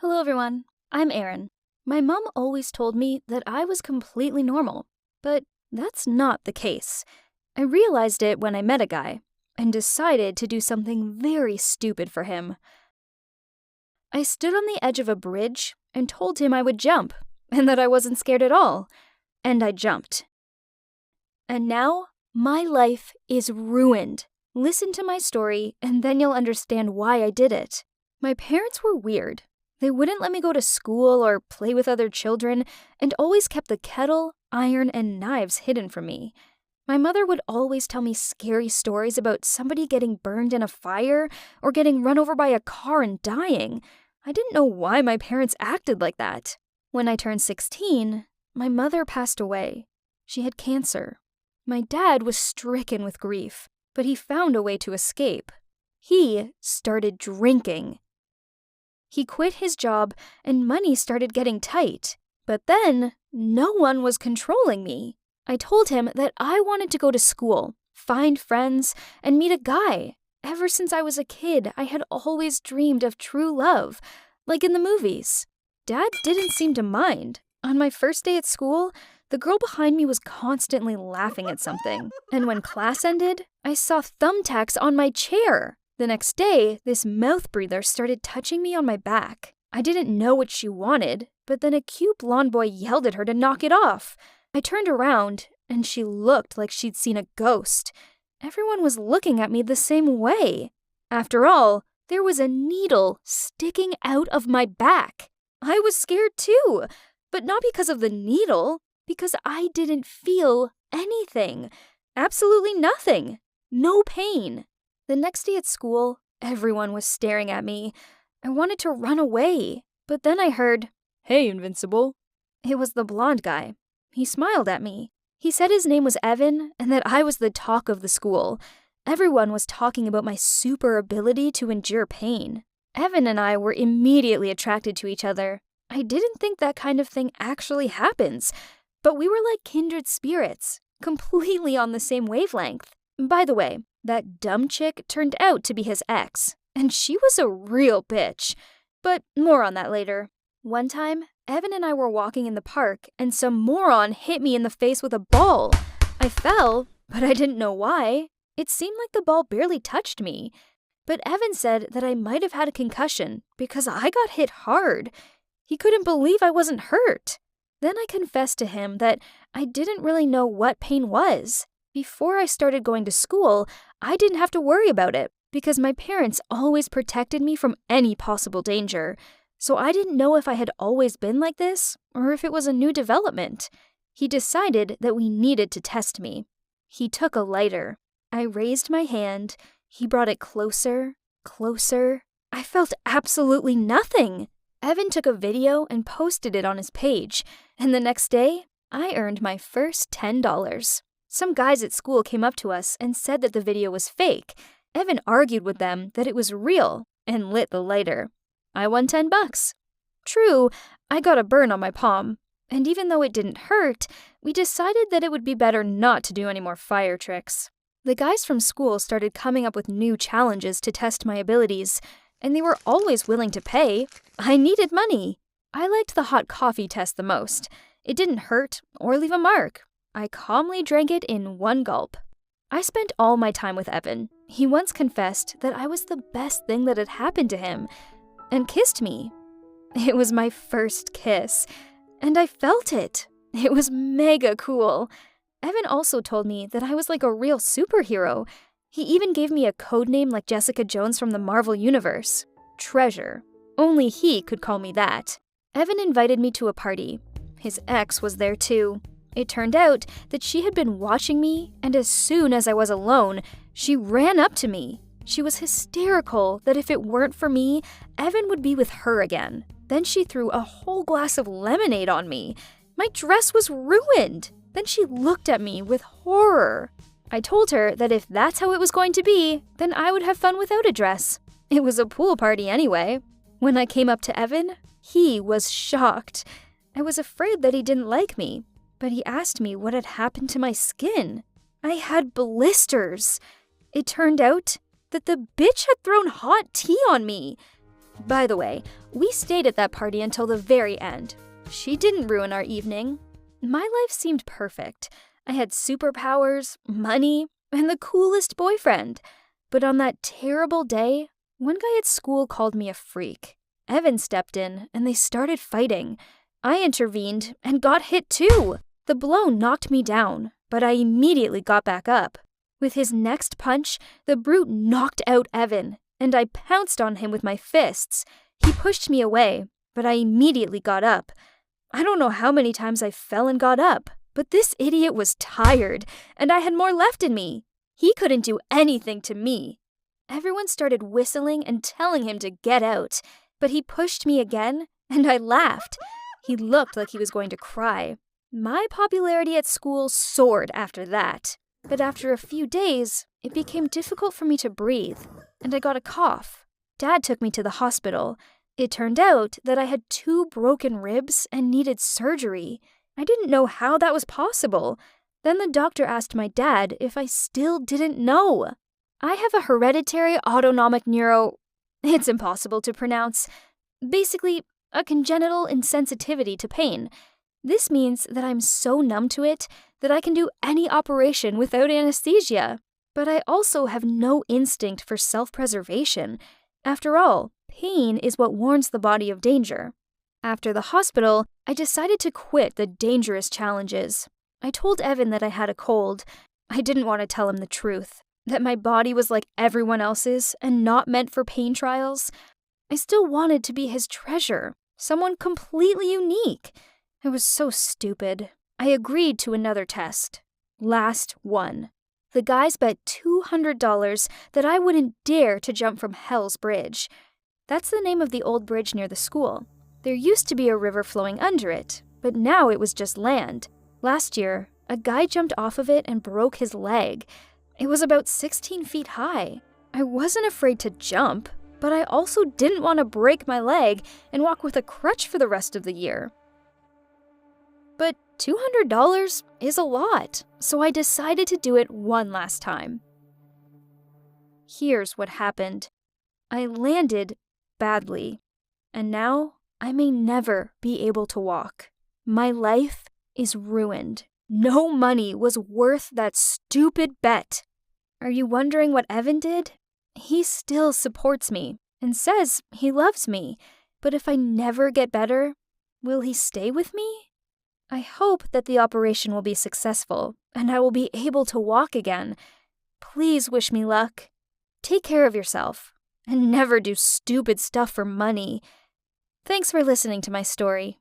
Hello everyone, I'm Erin. My mom always told me that I was completely normal, but that's not the case. I realized it when I met a guy and decided to do something very stupid for him. I stood on the edge of a bridge and told him I would jump and that I wasn't scared at all, and I jumped. And now my life is ruined. Listen to my story and then you'll understand why I did it. My parents were weird. They wouldn't let me go to school or play with other children and always kept the kettle, iron, and knives hidden from me. My mother would always tell me scary stories about somebody getting burned in a fire or getting run over by a car and dying. I didn't know why my parents acted like that. When I turned 16, my mother passed away. She had cancer. My dad was stricken with grief, but he found a way to escape. He started drinking. He quit his job and money started getting tight. But then, no one was controlling me. I told him that I wanted to go to school, find friends, and meet a guy. Ever since I was a kid, I had always dreamed of true love, like in the movies. Dad didn't seem to mind. On my first day at school, the girl behind me was constantly laughing at something. And when class ended, I saw thumbtacks on my chair. The next day, this mouth breather started touching me on my back. I didn't know what she wanted, but then a cute blonde boy yelled at her to knock it off. I turned around, and she looked like she'd seen a ghost. Everyone was looking at me the same way. After all, there was a needle sticking out of my back. I was scared too, but not because of the needle, because I didn't feel anything. Absolutely nothing. No pain. The next day at school, everyone was staring at me. I wanted to run away, but then I heard, "Hey, Invincible." It was the blonde guy. He smiled at me. He said his name was Evan and that I was the talk of the school. Everyone was talking about my super ability to endure pain. Evan and I were immediately attracted to each other. I didn't think that kind of thing actually happens, but we were like kindred spirits, completely on the same wavelength. By the way, that dumb chick turned out to be his ex, and she was a real bitch. But more on that later. One time, Evan and I were walking in the park, and some moron hit me in the face with a ball. I fell, but I didn't know why. It seemed like the ball barely touched me. But Evan said that I might have had a concussion because I got hit hard. He couldn't believe I wasn't hurt. Then I confessed to him that I didn't really know what pain was. Before I started going to school, I didn't have to worry about it because my parents always protected me from any possible danger. So I didn't know if I had always been like this or if it was a new development. He decided that we needed to test me. He took a lighter. I raised my hand. He brought it closer, closer. I felt absolutely nothing. Evan took a video and posted it on his page, and the next day, I earned my first $10. Some guys at school came up to us and said that the video was fake. Evan argued with them that it was real and lit the lighter. I won $10. True, I got a burn on my palm, and even though it didn't hurt, we decided that it would be better not to do any more fire tricks. The guys from school started coming up with new challenges to test my abilities, and they were always willing to pay. I needed money. I liked the hot coffee test the most. It didn't hurt or leave a mark. I calmly drank it in one gulp. I spent all my time with Evan. He once confessed that I was the best thing that had happened to him, and kissed me. It was my first kiss, and I felt it. It was mega cool. Evan also told me that I was like a real superhero. He even gave me a code name like Jessica Jones from the Marvel Universe. Treasure. Only he could call me that. Evan invited me to a party. His ex was there too. It turned out that she had been watching me, and as soon as I was alone, she ran up to me. She was hysterical that if it weren't for me, Evan would be with her again. Then she threw a whole glass of lemonade on me. My dress was ruined. Then she looked at me with horror. I told her that if that's how it was going to be, then I would have fun without a dress. It was a pool party anyway. When I came up to Evan, he was shocked. I was afraid that he didn't like me, but he asked me what had happened to my skin. I had blisters. It turned out that the bitch had thrown hot tea on me. By the way, we stayed at that party until the very end. She didn't ruin our evening. My life seemed perfect. I had superpowers, money, and the coolest boyfriend. But on that terrible day, one guy at school called me a freak. Evan stepped in, and they started fighting. I intervened and got hit too. The blow knocked me down, but I immediately got back up. With his next punch, the brute knocked out Evan, and I pounced on him with my fists. He pushed me away, but I immediately got up. I don't know how many times I fell and got up, but this idiot was tired, and I had more left in me. He couldn't do anything to me. Everyone started whistling and telling him to get out, but he pushed me again, and I laughed. He looked like he was going to cry. My popularity at school soared after that, but after a few days, it became difficult for me to breathe, and I got a cough. Dad took me to the hospital. It turned out that I had 2 broken ribs and needed surgery. I didn't know how that was possible. Then the doctor asked my dad if I still didn't know. I have a hereditary autonomic it's impossible to pronounce. Basically, a congenital insensitivity to pain. This means that I'm so numb to it that I can do any operation without anesthesia. But I also have no instinct for self-preservation. After all, pain is what warns the body of danger. After the hospital, I decided to quit the dangerous challenges. I told Evan that I had a cold. I didn't want to tell him the truth, that my body was like everyone else's and not meant for pain trials. I still wanted to be his treasure, someone completely unique. I was so stupid. I agreed to another test. Last one. The guys bet $200 that I wouldn't dare to jump from Hell's Bridge. That's the name of the old bridge near the school. There used to be a river flowing under it, but now it was just land. Last year, a guy jumped off of it and broke his leg. It was about 16 feet high. I wasn't afraid to jump, but I also didn't want to break my leg and walk with a crutch for the rest of the year. But $200 is a lot, so I decided to do it one last time. Here's what happened. I landed badly, and now I may never be able to walk. My life is ruined. No money was worth that stupid bet. Are you wondering what Evan did? He still supports me and says he loves me, but if I never get better, will he stay with me? I hope that the operation will be successful and I will be able to walk again. Please wish me luck. Take care of yourself and never do stupid stuff for money. Thanks for listening to my story.